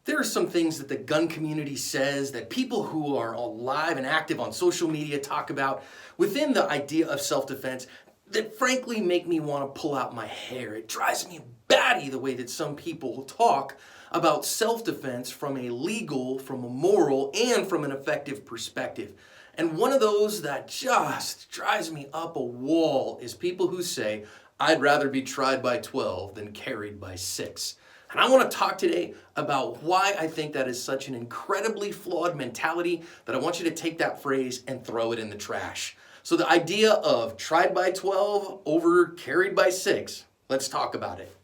There are some things that the gun community says, that people who are alive and active on social media talk about within the idea of self-defense that frankly make me want to pull out my hair. It drives me batty the way that some people talk about self-defense from a legal, from a moral, and from an effective perspective. And one of those that just drives me up a wall is people who say, I'd rather be tried by 12 than carried by 6. And I want to talk today about why I think that is such an incredibly flawed mentality that I want you to take that phrase and throw it in the trash. So the idea of tried by 12 over carried by 6, let's talk about it.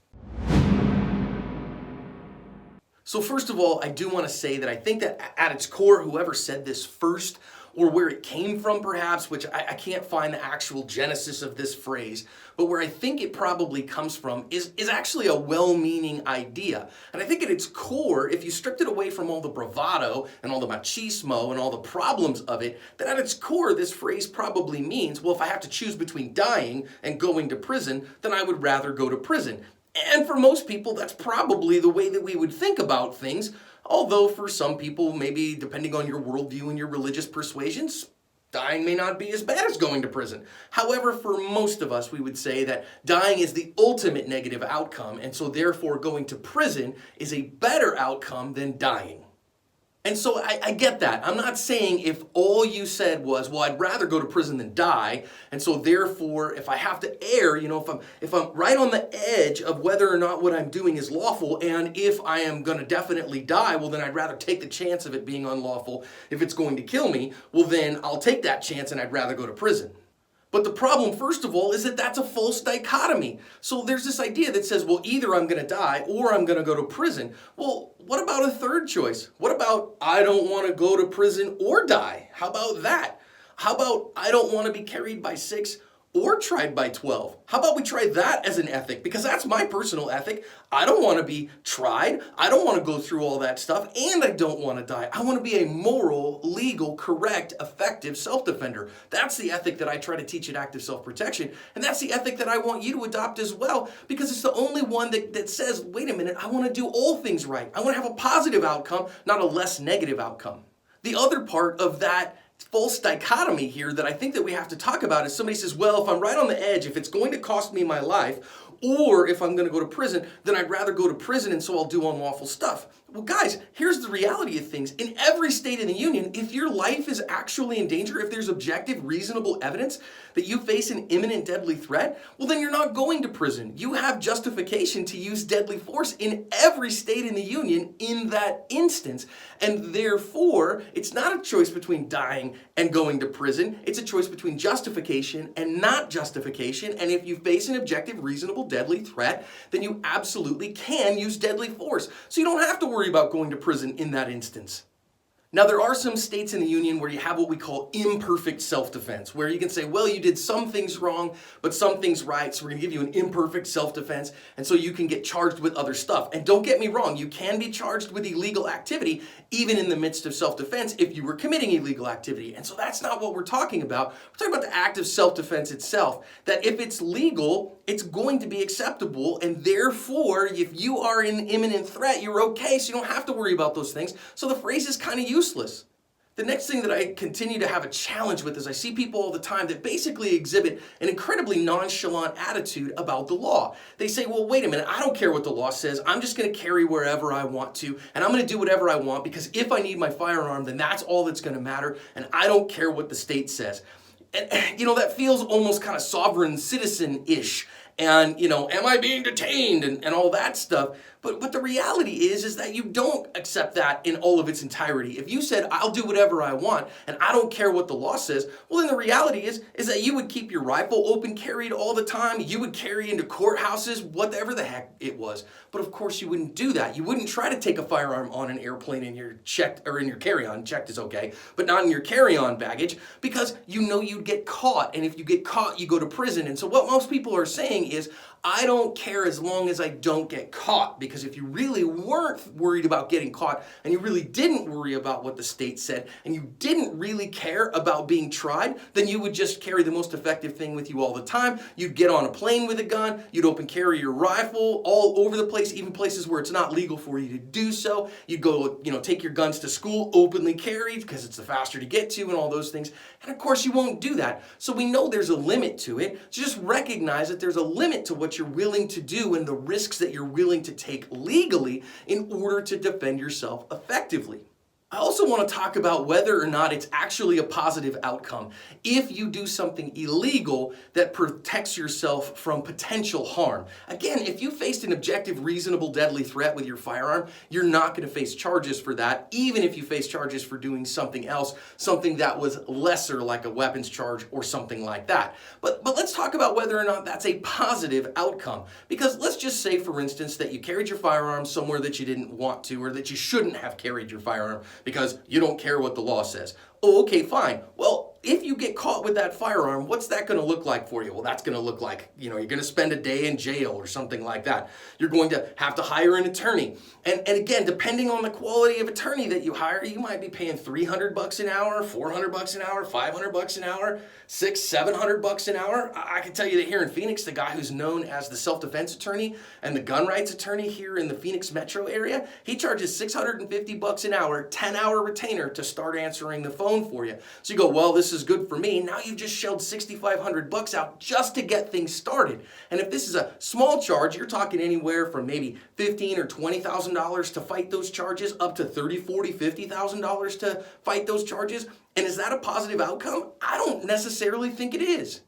So first of all, I do want to say that I think that at its core, whoever said this first, or where it came from perhaps, which I can't find the actual genesis of this phrase, but where I think it probably comes from is actually a well-meaning idea. And I think at its core, if you stripped it away from all the bravado and all the machismo and all the problems of it, that at its core, this phrase probably means, well, if I have to choose between dying and going to prison, then I would rather go to prison. And for most people, that's probably the way that we would think about things. Although for some people, maybe depending on your worldview and your religious persuasions, dying may not be as bad as going to prison. However, for most of us, we would say that dying is the ultimate negative outcome, and so therefore going to prison is a better outcome than dying. And so I get that. I'm not saying if all you said was, well, I'd rather go to prison than die, and so therefore if I have to err, if I'm right on the edge of whether or not what I'm doing is lawful, and if I am going to definitely die, well then I'd rather take the chance of it being unlawful. If it's going to kill me, well then I'll take that chance and I'd rather go to prison. But the problem, first of all, is that that's a false dichotomy. So there's this idea that says, well, either I'm going to die or I'm going to go to prison. Well, what about a third choice? What about I don't want to go to prison or die? How about that? How about I don't want to be carried by 6 or tried by 12? How about we try that as an ethic? Because that's my personal ethic. I don't want to be tried. I don't want to go through all that stuff, and I don't want to die. I want to be a moral, legal, correct, effective self-defender. That's the ethic that I try to teach at Active Self-Protection, and that's the ethic that I want you to adopt as well, because it's the only one that says, wait a minute, I want to do all things right. I want to have a positive outcome, not a less negative outcome. The other part of that false dichotomy here that I think that we have to talk about is somebody says, well, if I'm right on the edge, if it's going to cost me my life, or if I'm going to go to prison, then I'd rather go to prison and so I'll do unlawful stuff. Well, guys, here's the reality of things. In every state in the union, if your life is actually in danger, if there's objective, reasonable evidence that you face an imminent deadly threat, well, then you're not going to prison. You have justification to use deadly force in every state in the union in that instance. And therefore, it's not a choice between dying and going to prison. It's a choice between justification and not justification. And if you face an objective, reasonable, deadly threat, then you absolutely can use deadly force. So you don't have to worry about going to prison in that instance. Now, there are some states in the union where you have what we call imperfect self-defense, where you can say, well, you did some things wrong, but some things right, so we're going to give you an imperfect self-defense, and so you can get charged with other stuff. And don't get me wrong, you can be charged with illegal activity, even in the midst of self-defense, if you were committing illegal activity. And so that's not what we're talking about. We're talking about the act of self-defense itself, that if it's legal, it's going to be acceptable, and therefore, if you are in imminent threat, you're okay, so you don't have to worry about those things. So the phrase is kind of useless. The next thing that I continue to have a challenge with is I see people all the time that basically exhibit an incredibly nonchalant attitude about the law. They say, well, wait a minute, I don't care what the law says. I'm just going to carry wherever I want to, and I'm going to do whatever I want, because if I need my firearm, then that's all that's going to matter, and I don't care what the state says. And, that feels almost kind of sovereign citizen-ish. And, am I being detained and all that stuff? But the reality is that you don't accept that in all of its entirety. If you said, I'll do whatever I want and I don't care what the law says, well, then the reality is that you would keep your rifle open carried all the time. You would carry into courthouses, whatever the heck it was. But of course you wouldn't do that. You wouldn't try to take a firearm on an airplane in your checked or in your carry-on. Checked is okay, but not in your carry-on baggage, because you know you'd get caught. And if you get caught, you go to prison. And so what most people are saying is, I don't care as long as I don't get caught, because if you really weren't worried about getting caught and you really didn't worry about what the state said and you didn't really care about being tried, then you would just carry the most effective thing with you all the time. You'd get on a plane with a gun, you'd open carry your rifle all over the place, even places where it's not legal for you to do so. You'd go, take your guns to school openly carried because it's the faster to get to and all those things. And of course you won't do that. So we know there's a limit to it. So just recognize that there's a limit to what you're willing to do and the risks that you're willing to take legally in order to defend yourself effectively. I also want to talk about whether or not it's actually a positive outcome if you do something illegal that protects yourself from potential harm. Again, if you faced an objective, reasonable, deadly threat with your firearm, you're not going to face charges for that, even if you face charges for doing something else, something that was lesser, like a weapons charge or something like that. But let's talk about whether or not that's a positive outcome. Because let's just say, for instance, that you carried your firearm somewhere that you didn't want to, or that you shouldn't have carried your firearm because you don't care what the law says. Oh, okay, fine. Well, if you get caught with that firearm, what's that going to look like for you? Well, that's going to look like, you're going to spend a day in jail or something like that. You're going to have to hire an attorney. And again, depending on the quality of attorney that you hire, you might be paying $300 an hour, $400 an hour, $500 an hour, $600-700 an hour. I can tell you that here in Phoenix, the guy who's known as the self-defense attorney and the gun rights attorney here in the Phoenix metro area, he charges $650 an hour, 10-hour retainer to start answering the phone for you. So you go, well, this is good for me. Now you've just shelled $6,500 out just to get things started. And if this is a small charge, you're talking anywhere from maybe $15,000 or $20,000 to fight those charges, up to $30,000, $40,000, $50,000 to fight those charges. And is that a positive outcome? I don't necessarily think it is.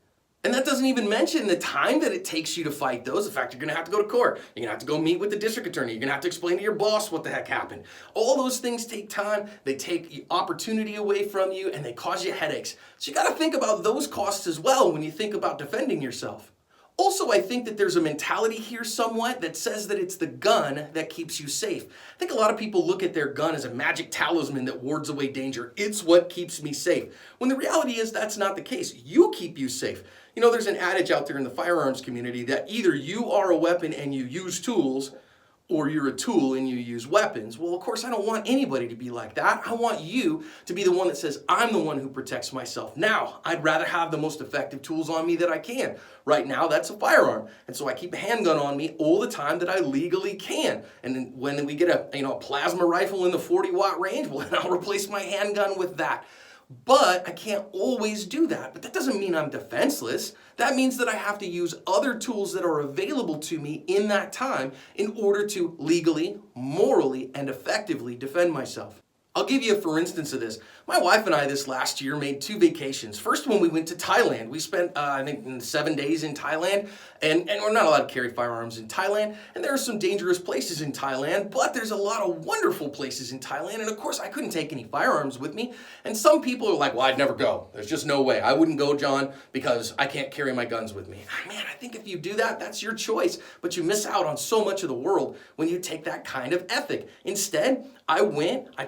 And that doesn't even mention the time that it takes you to fight those. In fact, you're going to have to go to court. You're going to have to go meet with the district attorney. You're going to have to explain to your boss what the heck happened. All those things take time. They take opportunity away from you, and they cause you headaches. So you got to think about those costs as well when you think about defending yourself. Also, I think that there's a mentality here somewhat that says that it's the gun that keeps you safe. I think a lot of people look at their gun as a magic talisman that wards away danger. It's what keeps me safe. When the reality is that's not the case. You keep you safe. There's an adage out there in the firearms community that either you are a weapon and you use tools, or you're a tool and you use weapons. Well, of course, I don't want anybody to be like that. I want you to be the one that says, I'm the one who protects myself. Now, I'd rather have the most effective tools on me that I can. Right now, that's a firearm. And so I keep a handgun on me all the time that I legally can. And then when we get a plasma rifle in the 40-watt range, well, then I'll replace my handgun with that. But I can't always do that. But that doesn't mean I'm defenseless. That means that I have to use other tools that are available to me in that time in order to legally, morally, and effectively defend myself. I'll give you a for instance of this. My wife and I this last year made 2 vacations. First one, we went to Thailand. We spent, 7 days in Thailand, and we're not allowed to carry firearms in Thailand. And there are some dangerous places in Thailand, but there's a lot of wonderful places in Thailand. And of course, I couldn't take any firearms with me. And some people are like, well, I'd never go. There's just no way. I wouldn't go, John, because I can't carry my guns with me. Man, I think if you do that, that's your choice. But you miss out on so much of the world when you take that kind of ethic. Instead, I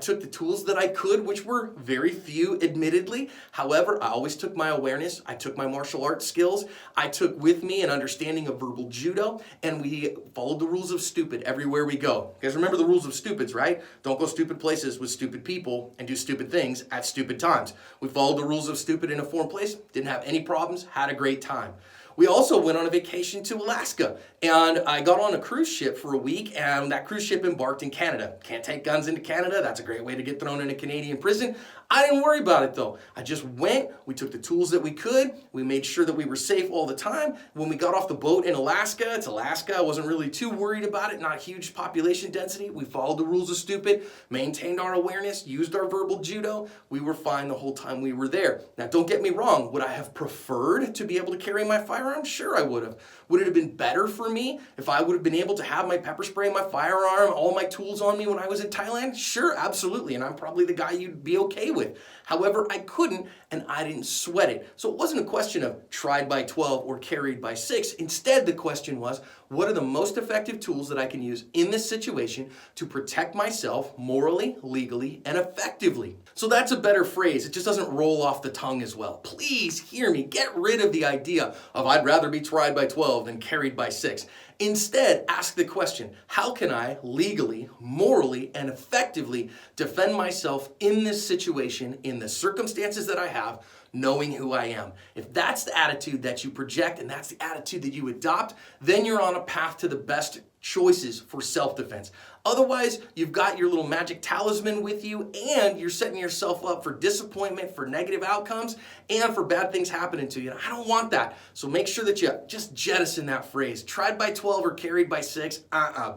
took the tools that I could, which were very few, admittedly. However, I always took my awareness. I took my martial arts skills. I took with me an understanding of verbal judo, and we followed the rules of stupid everywhere we go. You guys remember the rules of stupids, right? Don't go stupid places with stupid people and do stupid things at stupid times. We followed the rules of stupid in a foreign place, didn't have any problems, had a great time. We also went on a vacation to Alaska, and I got on a cruise ship for a week, and that cruise ship embarked in Canada. Can't take guns into Canada. That's a great way to get thrown in a Canadian prison. I didn't worry about it, though. I just went. We took the tools that we could. We made sure that we were safe all the time. When we got off the boat in Alaska, it's Alaska. I wasn't really too worried about it. Not a huge population density. We followed the rules of stupid, maintained our awareness, used our verbal judo. We were fine the whole time we were there. Now, don't get me wrong. Would I have preferred to be able to carry my firearm? Sure, I would have. Would it have been better for me if I would have been able to have my pepper spray, my firearm, all my tools on me when I was in Thailand? Sure, absolutely. And I'm probably the guy you'd be okay with. However, I couldn't, and I didn't sweat it. So it wasn't a question of tried by 12 or carried by 6. Instead, the question was, what are the most effective tools that I can use in this situation to protect myself morally, legally, and effectively? So that's a better phrase. It just doesn't roll off the tongue as well. Please hear me. Get rid of the idea of I'd rather be tried by 12 than carried by 6. Instead, ask the question, how can I legally, morally, and effectively defend myself in this situation, in the circumstances that I have, knowing who I am? If that's the attitude that you project and that's the attitude that you adopt, then you're on a path to the best choices for self-defense. Otherwise, you've got your little magic talisman with you and you're setting yourself up for disappointment, for negative outcomes, and for bad things happening to you. And I don't want that. So make sure that you just jettison that phrase. Tried by 12 or carried by 6,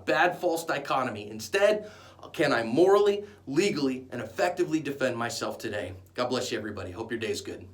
bad false dichotomy. Instead, can I morally, legally, and effectively defend myself today? God bless you, everybody. Hope your day is good.